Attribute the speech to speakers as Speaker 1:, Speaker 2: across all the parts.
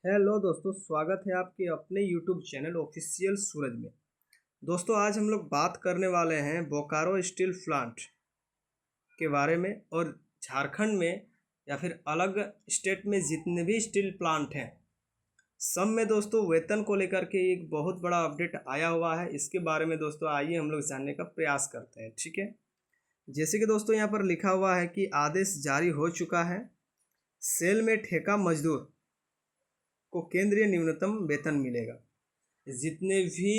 Speaker 1: Hello दोस्तों, स्वागत है आपके अपने यूट्यूब चैनल ऑफिशियल सूरज में। दोस्तों, आज हम लोग बात करने वाले हैं बोकारो स्टील प्लांट के बारे में और झारखंड में या फिर अलग स्टेट में जितने भी स्टील प्लांट हैं सब में दोस्तों वेतन को लेकर के एक बहुत बड़ा अपडेट आया हुआ है। इसके बारे में दोस्तों आइए हम लोग जानने का प्रयास करते हैं। ठीक है, जैसे कि दोस्तों यहाँ पर लिखा हुआ है कि आदेश जारी हो चुका है। सेल में ठेका मजदूर को केंद्रीय न्यूनतम वेतन मिलेगा। जितने भी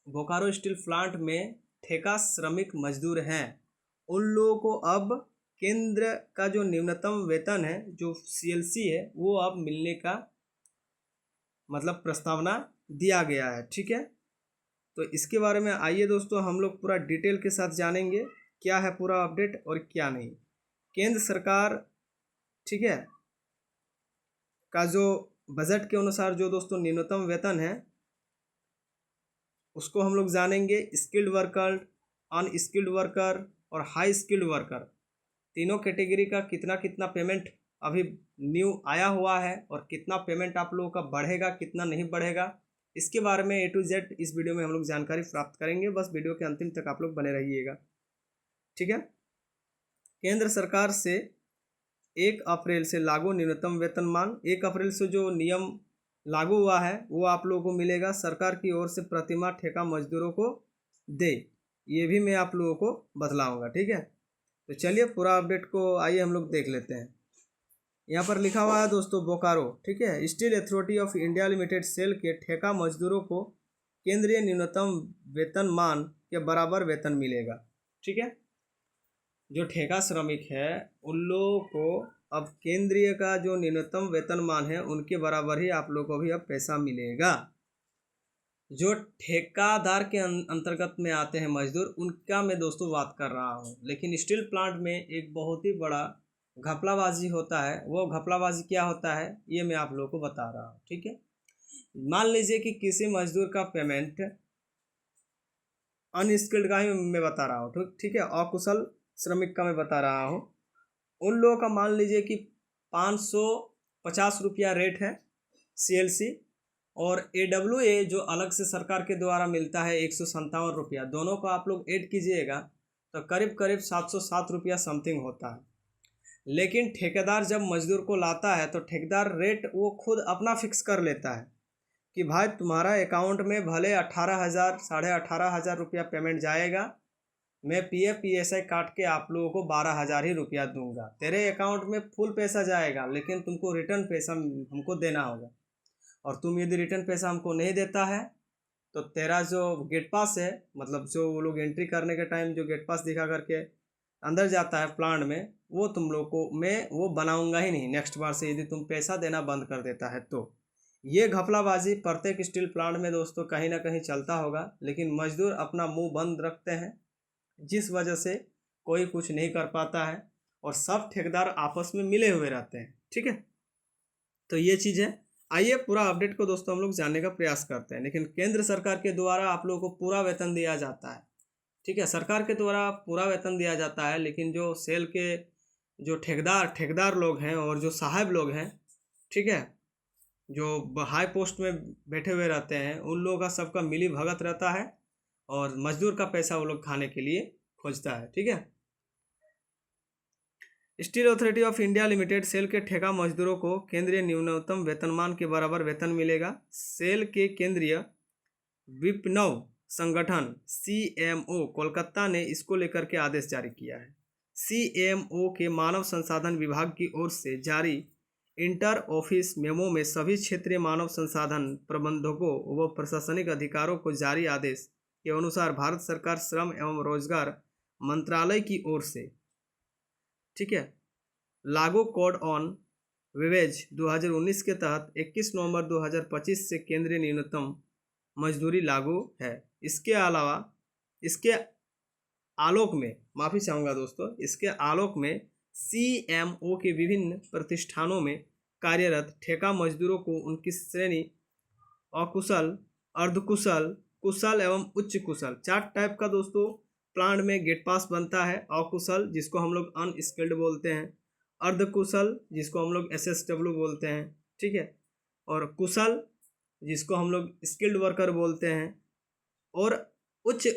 Speaker 1: बोकारो स्टील प्लांट में ठेका श्रमिक मजदूर हैं उन लोगों को अब केंद्र का जो न्यूनतम वेतन है, जो सीएलसी है, वो अब मिलने का मतलब प्रस्तावना दिया गया है। ठीक है, तो इसके बारे में आइए दोस्तों हम लोग पूरा डिटेल के साथ जानेंगे क्या है पूरा अपडेट और क्या नहीं। केंद्र सरकार, ठीक है, का जो बजट के अनुसार जो दोस्तों न्यूनतम वेतन है उसको हम लोग जानेंगे। स्किल्ड वर्कर, अनस्किल्ड वर्कर और हाई स्किल्ड वर्कर तीनों कैटेगरी का कितना कितना पेमेंट अभी न्यू आया हुआ है और कितना पेमेंट आप लोगों का बढ़ेगा, कितना नहीं बढ़ेगा, इसके बारे में A to Z इस वीडियो में हम लोग जानकारी प्राप्त करेंगे। बस वीडियो के अंतिम तक आप लोग बने रहिएगा। ठीक है, केंद्र सरकार से 1 अप्रैल से लागू न्यूनतम वेतनमान, 1 अप्रैल से जो नियम लागू हुआ है वो आप लोगों को मिलेगा। सरकार की ओर से प्रतिमाह ठेका मजदूरों को दे, ये भी मैं आप लोगों को बतलाऊंगा। ठीक है, तो चलिए पूरा अपडेट को आइए हम लोग देख लेते हैं। यहाँ पर लिखा हुआ है दोस्तों बोकारो, ठीक है, steel authority of India limited SAIL के ठेका मजदूरों को केंद्रीय न्यूनतम वेतनमान के बराबर वेतन मिलेगा। ठीक है, जो ठेका श्रमिक है उन लोगों को अब केंद्रीय का जो न्यूनतम वेतनमान है उनके बराबर ही आप लोगों को भी अब पैसा मिलेगा। जो ठेकादार के अंतर्गत में आते हैं मजदूर, उनका मैं दोस्तों बात कर रहा हूँ। लेकिन स्टील प्लांट में एक बहुत ही बड़ा घपलाबाजी होता है। वो घपलाबाजी क्या होता है ये मैं आप लोगों को बता रहा हूँ। ठीक है, मान लीजिए कि किसी मजदूर का पेमेंट, अनस्किल्ड का ही मैं बता रहा हूँ, ठीक है, अकुशल श्रमिक का मैं बता रहा हूँ, उन लोगों का मान लीजिए कि 550 रुपया रेट है सीएलसी, और AWA जो अलग से सरकार के द्वारा मिलता है 157 रुपया। दोनों को आप लोग ऐड कीजिएगा तो करीब करीब 707 रुपया समथिंग होता है। लेकिन ठेकेदार जब मजदूर को लाता है तो ठेकेदार रेट वो खुद अपना फिक्स कर लेता है कि भाई तुम्हारा अकाउंट में भले 18,000 18,500 रुपया पेमेंट जाएगा, मैं PF PSI काट के आप लोगों को 12,000 ही रुपया दूंगा। तेरे अकाउंट में फुल पैसा जाएगा लेकिन तुमको रिटर्न पैसा हमको देना होगा, और तुम यदि रिटर्न पैसा हमको नहीं देता है तो तेरा जो गेट पास है, मतलब जो वो लोग एंट्री करने के टाइम जो गेट पास दिखा करके अंदर जाता है प्लांट में, वो तुम लोग को मैं वो बनाऊंगा ही नहीं नेक्स्ट बार से, यदि तुम पैसा देना बंद कर देता है तो। ये घपलाबाजी प्रत्येक स्टील प्लांट में दोस्तों कहीं ना कहीं चलता होगा, लेकिन मजदूर अपना मुंह बंद रखते हैं, जिस वजह से कोई कुछ नहीं कर पाता है और सब ठेकेदार आपस में मिले हुए रहते हैं। ठीक है, तो ये चीज़ है। आइए पूरा अपडेट को दोस्तों हम लोग जानने का प्रयास करते हैं। लेकिन केंद्र सरकार के द्वारा आप लोगों को पूरा वेतन दिया जाता है। ठीक है, सरकार के द्वारा पूरा वेतन दिया जाता है, लेकिन जो सेल के जो ठेकेदार लोग हैं और जो साहब लोग हैं, ठीक है, जो हाई पोस्ट में बैठे हुए रहते हैं, उन लोगों का सबका मिली भगत रहता है और मजदूर का पैसा वो लोग खाने के लिए खोजता है। ठीक है, steel authority of India limited SAIL के ठेका मजदूरों को केंद्रीय न्यूनतम वेतनमान के बराबर वेतन मिलेगा। सेल के केंद्रीय विपणन संगठन CMO कोलकाता ने इसको लेकर के आदेश जारी किया है। CMO के मानव संसाधन विभाग की ओर से जारी इंटर ऑफिस मेमो में सभी क्षेत्रीय मानव संसाधन प्रबंधकों व प्रशासनिक अधिकारों को जारी आदेश के अनुसार भारत सरकार श्रम एवं रोजगार मंत्रालय की ओर से, ठीक है, लागू कोड ऑन वेज 2019 के तहत 21 नवंबर 2025 से केंद्रीय न्यूनतम मजदूरी लागू है। इसके अलावा इसके आलोक में, माफ़ी चाहूँगा दोस्तों, इसके आलोक में CMO के विभिन्न प्रतिष्ठानों में कार्यरत ठेका मजदूरों को उनकी श्रेणी अकुशल, अर्धकुशल, कुशल एवं उच्च कुशल, 4 टाइप का दोस्तों प्लांट में गेट पास बनता है। अकुशल जिसको हम लोग अनस्किल्ड बोलते हैं, अर्धकुशल जिसको हम लोग SSW बोलते हैं, ठीक है, और कुशल जिसको हम लोग स्किल्ड वर्कर बोलते हैं, और उच्च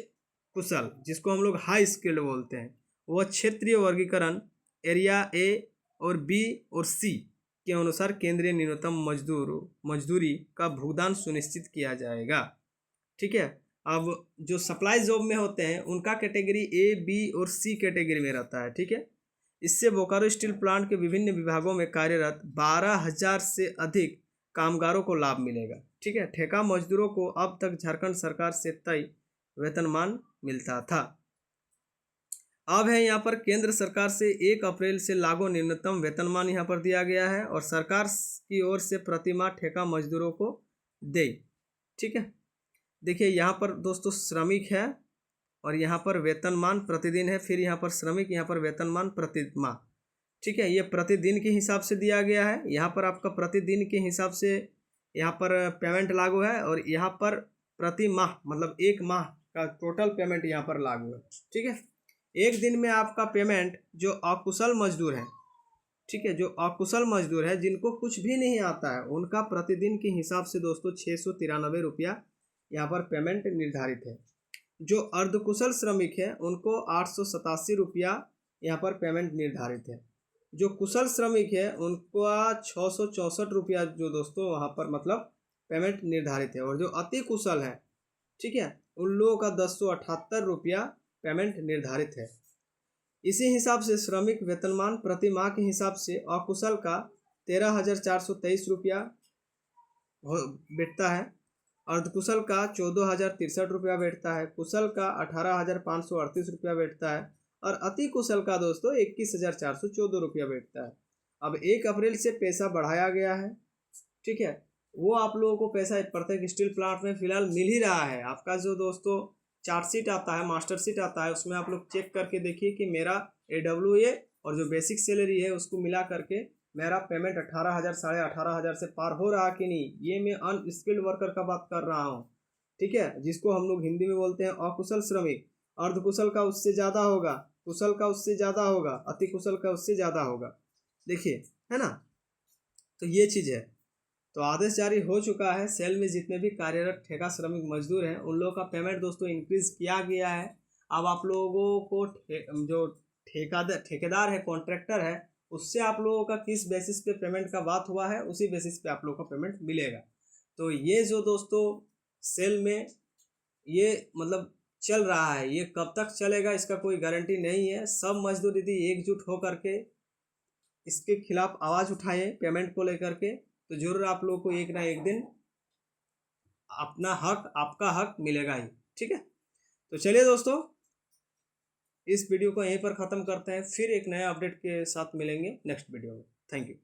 Speaker 1: कुशल जिसको हम लोग हाई स्किल्ड बोलते हैं, वह क्षेत्रीय वर्गीकरण एरिया ए और बी और सी के अनुसार केंद्रीय न्यूनतम मजदूरी का भुगतान सुनिश्चित किया जाएगा। ठीक है। अब जो सप्लाई जॉब में होते हैं उनका कैटेगरी ए, बी और सी कैटेगरी में रहता है। ठीक है। इससे बोकारो स्टील प्लांट के विभिन्न विभागों में कार्यरत 12,000 से अधिक कामगारों को लाभ मिलेगा। ठीक है। ठेका मजदूरों को अब तक झारखंड सरकार से तय वेतनमान मिलता था। अब है यहाँ पर केंद्र सरकार से 1 अप्रैल से लागू न्यूनतम वेतनमान यहाँ पर दिया गया है और सरकार की ओर से प्रतिमाह ठेका मजदूरों को दे। ठीक है। देखिए यहाँ पर दोस्तों श्रमिक है और यहाँ पर वेतनमान प्रतिदिन है, फिर यहाँ पर श्रमिक, यहाँ पर वेतनमान प्रतिमाह। ठीक है। ये प्रतिदिन के हिसाब से दिया गया है। यहाँ पर आपका प्रतिदिन के हिसाब से यहाँ पर पेमेंट लागू है और यहाँ पर प्रति माह मतलब 1 माह का टोटल पेमेंट यहाँ पर लागू है। ठीक है। एक दिन में आपका पेमेंट जो अकुशल मजदूर है, ठीक है, जो अकुशल मजदूर है जिनको कुछ भी नहीं आता है, उनका प्रतिदिन के हिसाब से दोस्तों 693 रुपया यहाँ पर पेमेंट निर्धारित है। जो अर्धकुशल श्रमिक है उनको 887 रुपया यहाँ पर पेमेंट निर्धारित है। जो कुशल श्रमिक है उनका 664 रुपया जो दोस्तों वहाँ पर मतलब पेमेंट निर्धारित है। और जो अति कुशल है, ठीक है, उन लोगों का 1078 रुपया पेमेंट निर्धारित है। इसी हिसाब से श्रमिक वेतनमान प्रति माह के हिसाब से अकुशल का 13,423 रुपया बैठता है, अर्धकुशल का 14,063 रुपया बैठता है, कुशल का 18,538 रुपया बैठता है और अति कुशल का दोस्तों 21,414 रुपया बैठता है। अब 1 अप्रैल से पैसा बढ़ाया गया है। ठीक है। वो आप लोगों को पैसा प्रत्येक स्टील प्लांट में फिलहाल मिल ही रहा है। आपका जो दोस्तों चार्टशीट आता है, मास्टर शीट आता है, उसमें आप लोग चेक करके देखिए कि मेरा AWA और जो बेसिक सैलरी है उसको मिला करके मेरा पेमेंट 18,000 साढ़े 18,000 से पार हो रहा कि नहीं। ये मैं अनस्किल्ड वर्कर का बात कर रहा हूँ। ठीक है। जिसको हम लोग हिंदी में बोलते हैं अकुशल श्रमिक। अर्धकुशल का उससे ज़्यादा होगा, कुशल का उससे ज़्यादा होगा, अति कुशल का उससे ज़्यादा होगा। देखिए, है ना। तो ये चीज़ है। तो आदेश जारी हो चुका है। सेल में जितने भी कार्यरत ठेका श्रमिक मजदूर हैं उन लोगों का पेमेंट दोस्तों इंक्रीज किया गया है। अब आप लोगों को जो ठेकेदार है, कॉन्ट्रैक्टर है, उससे आप लोगों का किस बेसिस पे पेमेंट का बात हुआ है उसी बेसिस पे आप लोगों का पेमेंट मिलेगा। तो ये जो दोस्तों सेल में ये मतलब चल रहा है, ये कब तक चलेगा इसका कोई गारंटी नहीं है। सब मजदूर यदि एकजुट हो करके इसके खिलाफ आवाज़ उठाएं पेमेंट को लेकर के, तो जरूर आप लोगों को एक ना एक दिन अपना हक, आपका हक मिलेगा ही। ठीक है। तो चलिए दोस्तों, इस वीडियो को यहीं पर ख़त्म करते हैं, फिर एक नया अपडेट के साथ मिलेंगे नेक्स्ट वीडियो में। Thank you.